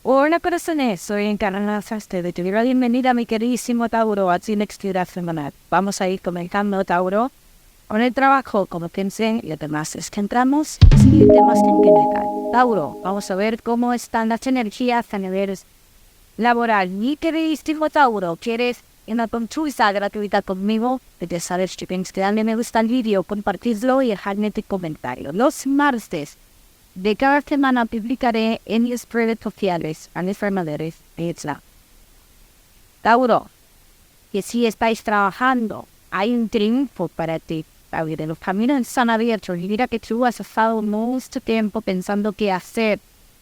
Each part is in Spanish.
Hola corazones, soy Encarnada Sastre de tu vida. Bienvenida mi queridísimo Tauro a tu actividad semanal. Vamos a ir comenzando, Tauro, con el trabajo, como pensé, y además es que entramos en temas en general. Tauro, vamos a ver cómo están las energías a nivel laboral. Mi queridísimo Tauro, ¿quieres una consulta gratuita conmigo? De saber si piensas que darle me gusta el vídeo, compartirlo y dejarme tu comentario. Los martes de cada semana publicaré en mis redes sociales a mis hermanos de Isla. Tauro, que si estáis trabajando, hay un triunfo para ti. Tauro, los caminos están abiertos. Y mira que tú has estado mucho tiempo pensando qué hacer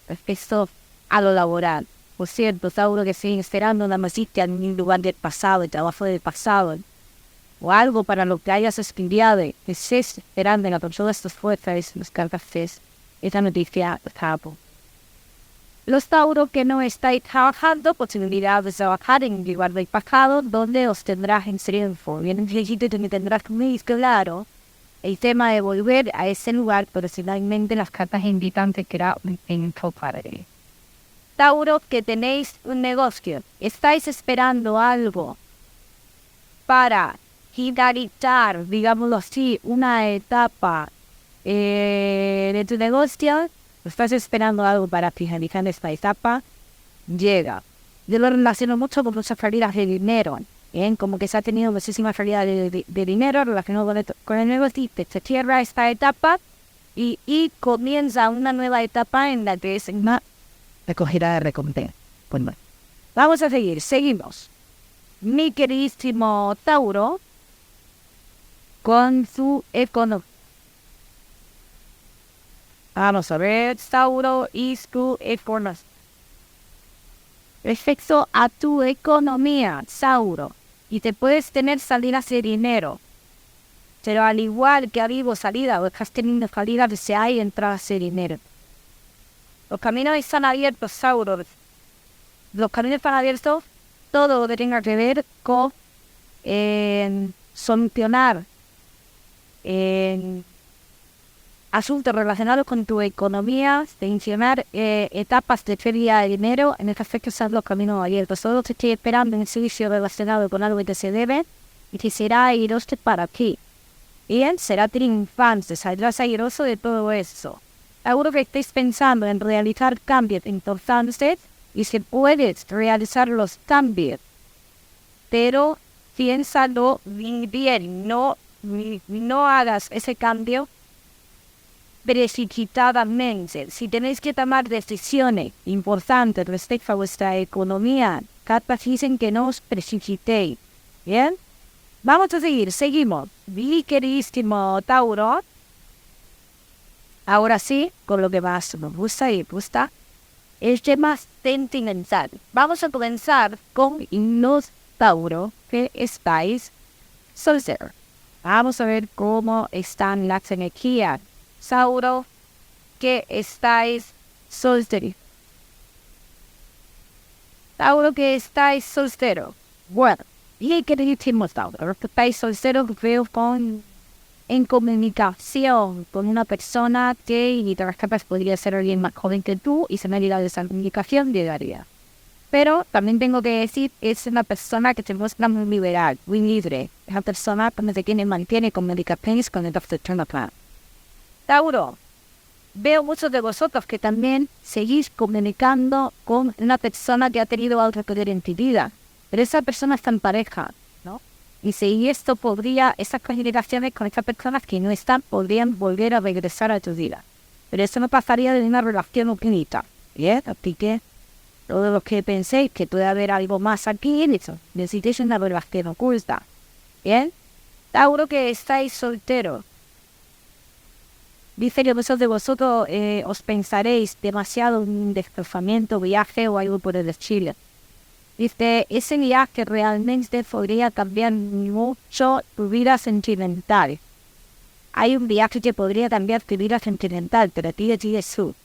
respecto a lo laboral. Por cierto, Tauro, que estoy esperando una visita en un lugar del pasado, el trabajo del pasado, o algo para lo que hayas estudiado, que estés esperando en la persona de estas fuerzas, los cartas. Esa noticia Tauro. Los Tauro que no estáis trabajando, posibilidad de trabajar en un lugar del pasado donde os tendrás en triunfo. Bien, necesito que tendrás muy claro el tema de volver a ese lugar, pero finalmente las cartas invitan que era un tiempo para él. Tauro que tenéis un negocio, estáis esperando algo para finalizar, digámoslo así, una etapa de tu negocio, estás esperando algo para finalizar esta etapa, llega. Yo lo relaciono mucho con muchas salidas de dinero, como que se ha tenido muchísimas salidas de dinero relacionado con el negocio, se cierra esta etapa y comienza una nueva etapa en la que es una recogida de recompensa. Bueno, vamos a seguimos. Mi queridísimo Tauro, con su economía. Vamos a ver, Tauro y su información. Respecto a tu economía, Tauro, y te puedes tener salidas de dinero, pero al igual que ha habido salida o estás teniendo salidas, se hay entradas de dinero. Los caminos están abiertos, Tauro. Los caminos están abiertos, todo lo que tenga que ver con solucionar asuntos relacionados con tu economía, de mencionar etapas de pérdida de dinero, en este aspecto están los caminos abiertos. Solo te estoy esperando en el servicio relacionado con algo que se debe y que será airoso para ti. Bien, será triunfante, saldrás airoso de todo eso. Seguro que estéis pensando en realizar cambios importantes y si puedes realizar los cambios, pero piénsalo bien, no hagas ese cambio precipitadamente. Si tenéis que tomar decisiones importantes respecto a vuestra economía, cartas dicen que no os precipitéis. Bien, vamos a seguimos. Mi queridísimo Tauro, ahora sí, con lo que más me gusta el tema sentimental. Vamos a comenzar con los Tauro que estáis solteros. Vamos a ver cómo están las energías. Tauro, que estáis soltero. Tauro, que estáis soltero. Bueno, y que decimos Tauro, que estáis soltero, veo en comunicación con una persona que y de las capas podría ser alguien más joven que tú y se me ha de esa comunicación llegaría. Pero también tengo que decir, es una persona que te muestra muy liberal, muy libre. Es una persona que mantiene comunicaciones con el Dr. Plan. Tauro, veo muchos de vosotros que también seguís comunicando con una persona que ha tenido algo que ver en tu vida, pero esa persona está en pareja, ¿no? Y si esto esas comunicaciones con esas personas que no están, podrían volver a regresar a tu vida. Pero eso no pasaría de una relación oculta, ¿bien? Así que todo lo que penséis que puede haber algo más aquí, necesitáis una relación oculta, ¿bien? Tauro, que estáis solteros. Dice que muchos de vosotros os pensaréis demasiado en un desplazamiento, viaje o algo por el estilo. Dice, ese viaje realmente podría cambiar mucho tu vida sentimental. Hay un viaje que podría cambiar tu vida sentimental, pero a ti es tú.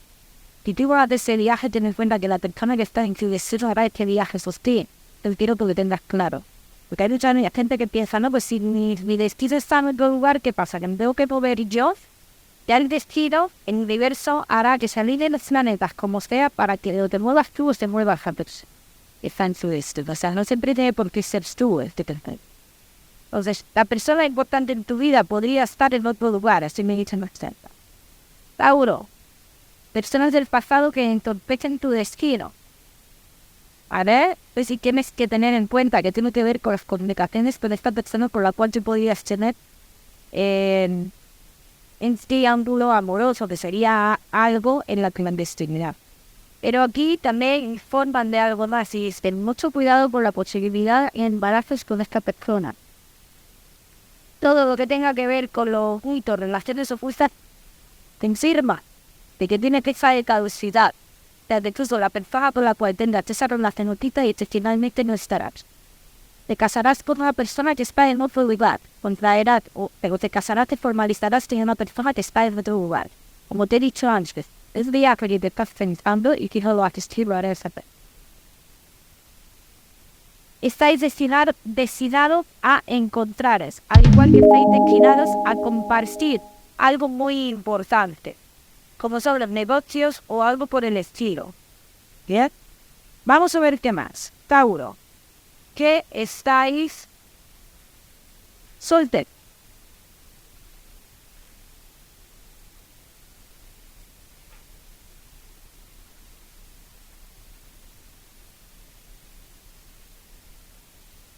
Si tú vas de ese viaje, ten en cuenta que la persona que está en tu destino hará este viaje sostén. Te quiero que lo tengas claro. Porque hay mucha gente que piensa, no, pues si mi destino está en otro lugar, ¿qué pasa? ¿Que me tengo que mover yo? Ya el destino, el universo, hará que se alineen los planetas como sea para que o te muevas tú o se mueva la persona. Está en su destino. O sea, no siempre tiene por qué ser tú este tercero. Entonces, la persona importante en tu vida podría estar en otro lugar, así me dicen más cerca. Tauro, personas del pasado que entorpecen tu destino. ¿Vale? Pues sí tienes que tener en cuenta que tiene que ver con las comunicaciones con esta persona con la cual tú podrías tener en triángulo amoroso, que sería algo en la clandestinidad. Pero aquí también informan de algo más y ten mucho cuidado con la posibilidad de embarazos con esta persona. Todo lo que tenga que ver con los mitos, relaciones ocultas, te informa de que tiene fecha de caducidad. O sea, incluso la persona con la cual tendrás esa relación oculta y finalmente no estarás. Te casarás con una persona que está en otro lugar, contraerás, pero te casarás, te formalizarás con una persona que está en otro lugar. Como te he dicho antes, es viaje que te estás pensando y que no lo has estimado a saber. Estáis destinados a encontraros, al igual que estáis destinados a compartir algo muy importante, como son los negocios o algo por el estilo. ¿Bien? Vamos a ver qué más. Tauro, que estáis solteros.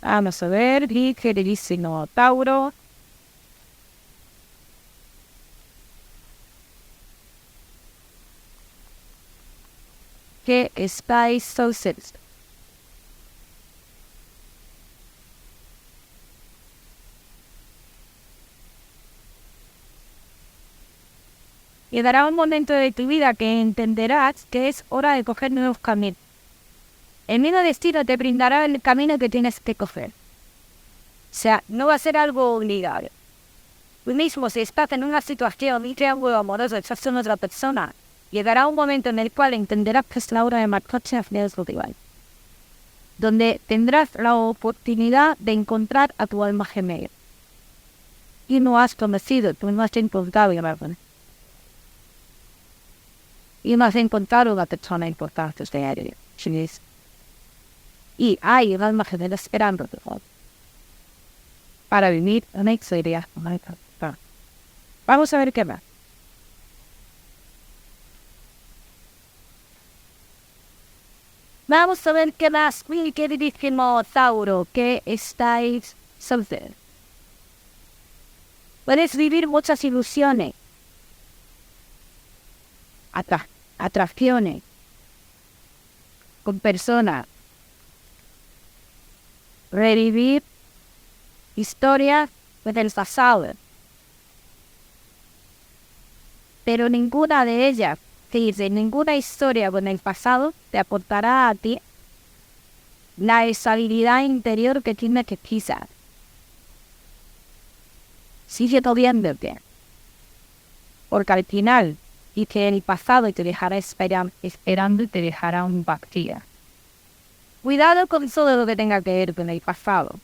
Vamos a ver, mi queridísimo Tauro. Que estáis solteros. Llegará un momento de tu vida que entenderás que es hora de coger nuevos caminos. El mismo destino te brindará el camino que tienes que coger. O sea, no va a ser algo obligado. Tú mismo, si estás en una situación, un triángulo amoroso, estás con otra persona, llegará un momento en el cual entenderás que es la hora de marcharte hacia el rival. Donde tendrás la oportunidad de encontrar a tu alma gemela. Y no has conocido, tú no has encontrado, y no has encontrado una persona importante de aire. Y hay un alma gemela esperándote para vivir una historia. Vamos a ver qué más. Vamos a ver qué más, mi queridísimo Tauro, que estáis solteros. Puedes vivir muchas ilusiones, atracciones con personas, revivir historias del pasado, pero ninguna de ellas, ninguna historia con el pasado te aportará a ti la estabilidad interior que tienes que pisar. Sigue viéndote, porque al final, y que el pasado te dejará esperando y te dejará un vacío. Cuidado con todo lo que tenga que ver con el pasado.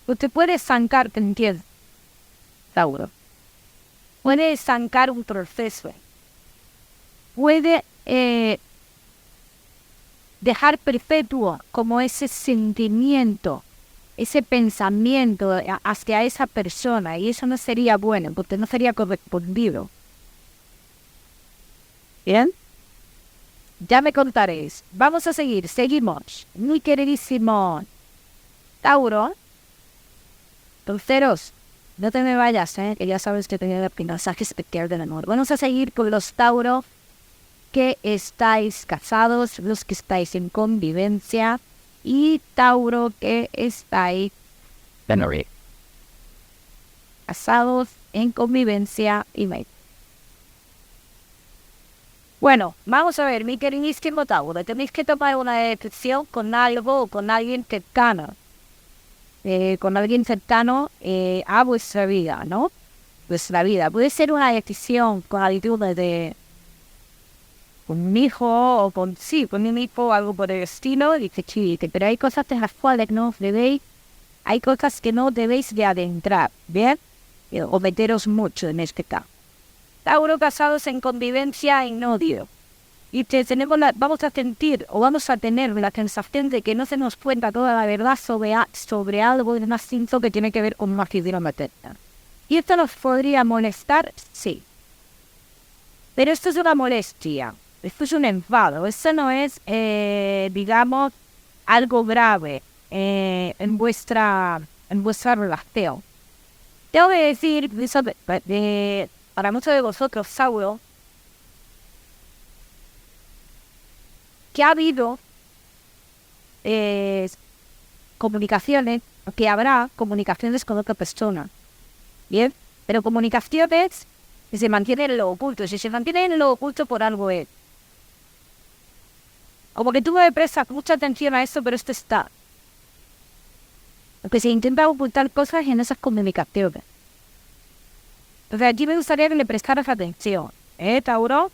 Usted puede estancar, te entiendo, Tauro. Puede estancar un proceso. Puede dejar perpetuo como ese sentimiento, ese pensamiento hacia esa persona. Y eso no sería bueno, porque no sería correspondido. ¿Bien? Ya me contaréis. Vamos a seguimos. Muy queridísimo Tauro. Terceros, no te me vayas, que ya sabes que tenía el mensaje especial del amor. Vamos a seguir con los Tauro que estáis casados, los que estáis en convivencia y Tauro que estáis casados en convivencia y me. Bueno, vamos a ver, mi queridísimo Tauro, tenéis que tomar una decisión con algo o con alguien cercano. Con alguien cercano a vuestra vida, ¿no? Vuestra vida. Puede ser una decisión con alguien con un hijo o con un hijo o algo por el estilo. Pero hay cosas de las cuales no debéis, hay cosas que no debéis de adentrar, ¿bien? O meteros mucho en este caso. Tauro, casados en convivencia y no odio. Y vamos a sentir o vamos a tener la sensación de que no se nos cuenta toda la verdad sobre algo de un asunto que tiene que ver con una figura materna. Y esto nos podría molestar, sí. Pero esto es una molestia, esto es un enfado, esto no es, digamos, algo grave en vuestra relación. Tengo que decir, para muchos de vosotros, Tauro, que ha habido comunicaciones, que habrá comunicaciones con otra persona, ¿bien? Pero comunicaciones que se mantienen en lo oculto, si se mantienen en lo oculto por algo es. Como que tú me prestas mucha atención a eso, pero esto está. Porque se intenta ocultar cosas en esas comunicaciones. Entonces aquí me gustaría que le prestaras atención, Tauro?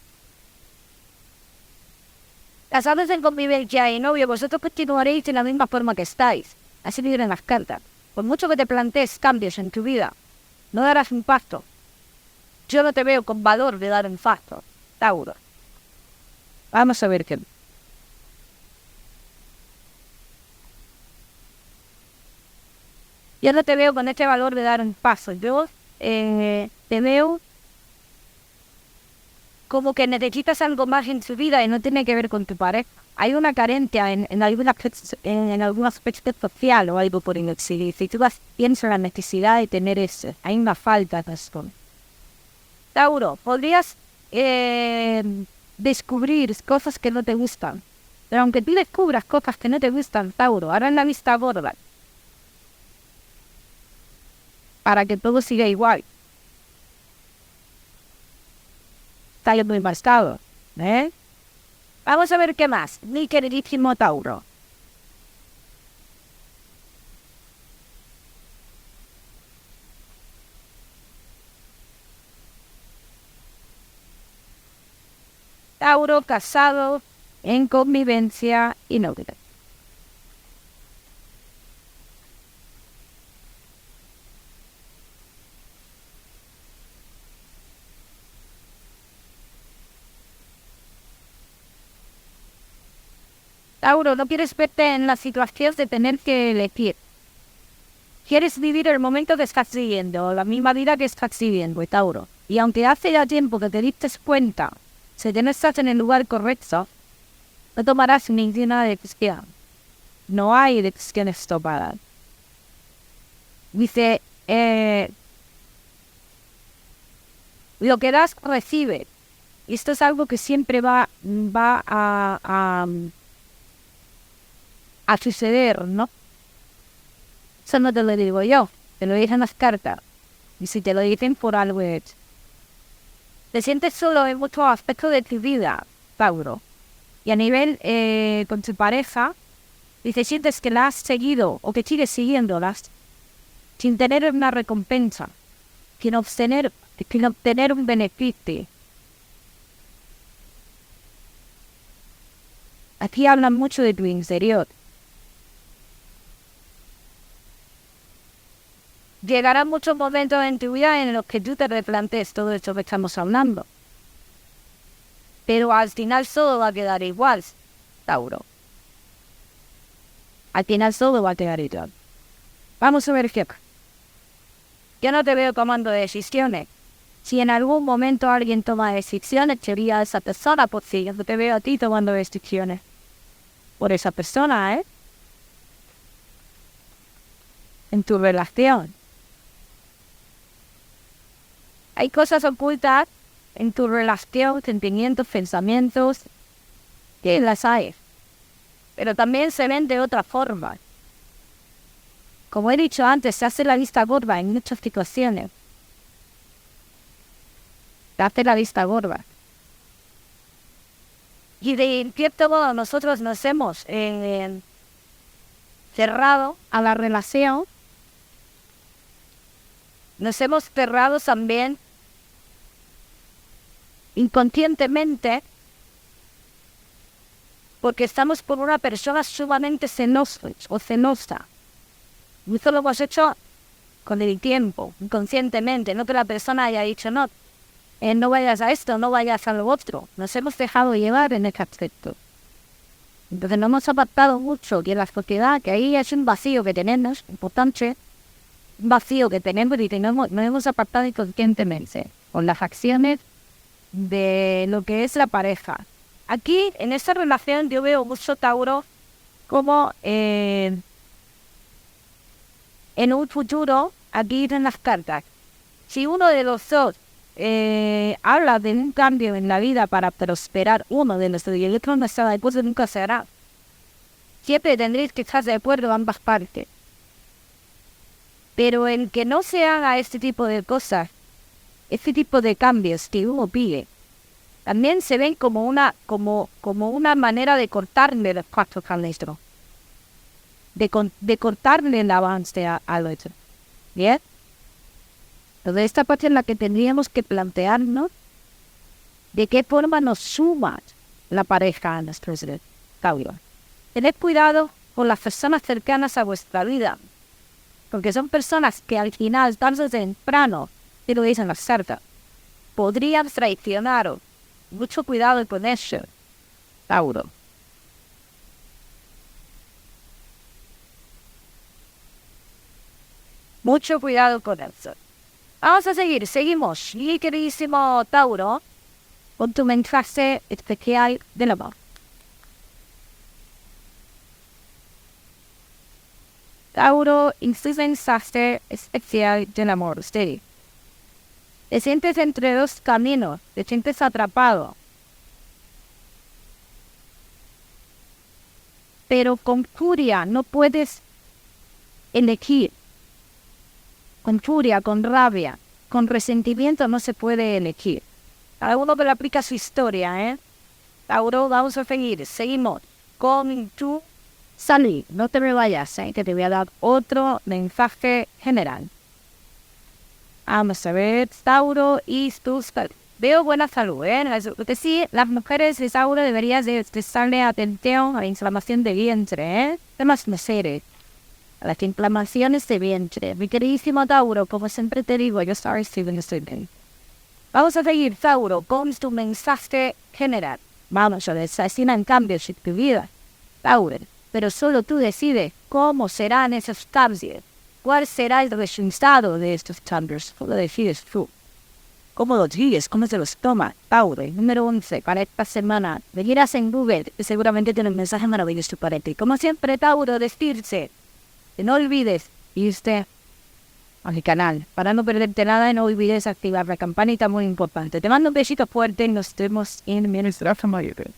Casados en convivencia y novio, vosotros continuaréis de la misma forma que estáis. Así vienen las cartas. Por mucho que te plantees cambios en tu vida, no darás impacto. Yo no te veo con valor de dar impacto, Tauro. Vamos a ver qué. Yo no te veo con este valor de dar un paso. Yo te veo como que necesitas algo más en tu vida y no tiene que ver con tu pareja. Hay una carencia en algún aspecto social o algo por el estilo. Si tú piensas en la necesidad de tener eso, hay una falta de esto. Tauro, podrías descubrir cosas que no te gustan. Pero aunque tú descubras cosas que no te gustan, Tauro, ahora en la vista gorda, para que todo siga igual. Está muy marcado, Vamos a ver qué más, mi queridísimo Tauro. Tauro, casado, en convivencia y novedad. Tauro, no quieres verte en la situación de tener que elegir. Quieres vivir el momento que estás viviendo, la misma vida que estás viviendo, Tauro. Y aunque hace ya tiempo que te diste cuenta, si no estás en el lugar correcto, no tomarás ninguna decisión. No hay decisiones tomadas. Dice, lo que das, recibe. Y esto es algo que siempre va a suceder, ¿no? Eso no te lo digo yo, te lo dicen las cartas. Y si te lo dicen por algo hecho. Te sientes solo en muchos aspectos de tu vida, Tauro. Y a nivel con tu pareja, dice, sientes que la has seguido o que sigues siguiéndolas sin tener una recompensa, sin obtener un beneficio. Aquí hablan mucho de tu interior. Llegarán muchos momentos en tu vida en los que tú te replantees todo esto que estamos hablando. Pero al final todo va a quedar igual, Tauro. Al final todo va a quedar igual. Vamos a ver qué. Yo no te veo tomando decisiones. Si en algún momento alguien toma decisiones, sería esa persona, pues sí, yo no te veo a ti tomando decisiones. Por esa persona, en tu relación. Hay cosas ocultas en tu relación, sentimientos, pensamientos, que las hay. Pero también se ven de otra forma. Como he dicho antes, se hace la vista gorda en muchas situaciones. Se hace la vista gorda. Y de cierto modo nosotros nos hemos cerrado a la relación. Nos hemos cerrado también inconscientemente porque estamos por una persona sumamente celosa o celosa. Y eso lo hemos hecho con el tiempo, inconscientemente, no que la persona haya dicho no. no vayas a esto, no vayas a lo otro. Nos hemos dejado llevar en ese aspecto. Entonces no hemos apartado mucho de la sociedad, que ahí es un vacío que tenemos, importante, un vacío que tenemos y no hemos apartado inconscientemente con las acciones de lo que es la pareja. Aquí, en esta relación, yo veo mucho Tauro como en un futuro, aquí en las cartas. Si uno de los dos habla de un cambio en la vida para prosperar uno de los dos y el otro no está de acuerdo, nunca se hará. Siempre tendréis que estar de acuerdo ambas partes. Pero en que no se haga este tipo de cosas, este tipo de cambios que uno pide, también se ven como una manera de cortarle los pasos al otro. De cortarle el avance al otro. ¿Bien? Entonces esta parte es la que tendríamos que plantearnos de qué forma nos suma la pareja a nuestro ser. Tened cuidado con las personas cercanas a vuestra vida, porque son personas que al final, tarde o temprano, te lo dicen las cartas, podrían traicionaros. Mucho cuidado con eso, Tauro. Mucho cuidado con eso. Vamos a seguimos. Mi queridísimo Tauro, con tu mensaje especial del amor. Tauro, en tu mensaje especial del amor, sí. Te sientes entre dos caminos, te sientes atrapado. Pero con furia no puedes elegir. Con furia, con rabia, con resentimiento no se puede elegir. Cada uno que le aplica su historia, ¿eh? Tauro, vamos a seguimos con tu salud. No te me vayas, ¿eh? Que te voy a dar otro mensaje general. Vamos a ver, Tauro y tu salud. Veo buena salud, ¿eh? Lo que sí, las mujeres de Tauro deberían de prestarle atención a la inflamación de vientre, ¿eh? Temas meseres. A las inflamaciones de vientre. Mi queridísimo Tauro, como siempre te digo, yo estoy bien. Vamos a seguir, Tauro, con tu mensaje general. Vamos a deshacer cambios en tu vida, Tauro. Pero solo tú decides cómo serán esos cambios. ¿Cuál será el resultado de estos cambios? Lo decides tú. ¿Cómo los guíes? ¿Cómo se los toma? Tauro, número 11, para esta semana. Seguirás en Google, que seguramente tiene un mensaje maravilloso para ti. Como siempre, Tauro, decirse. No olvides irte a mi canal para no perderte nada y no olvides activar la campanita, muy importante. Te mando un besito fuerte y nos vemos en mi próximo video.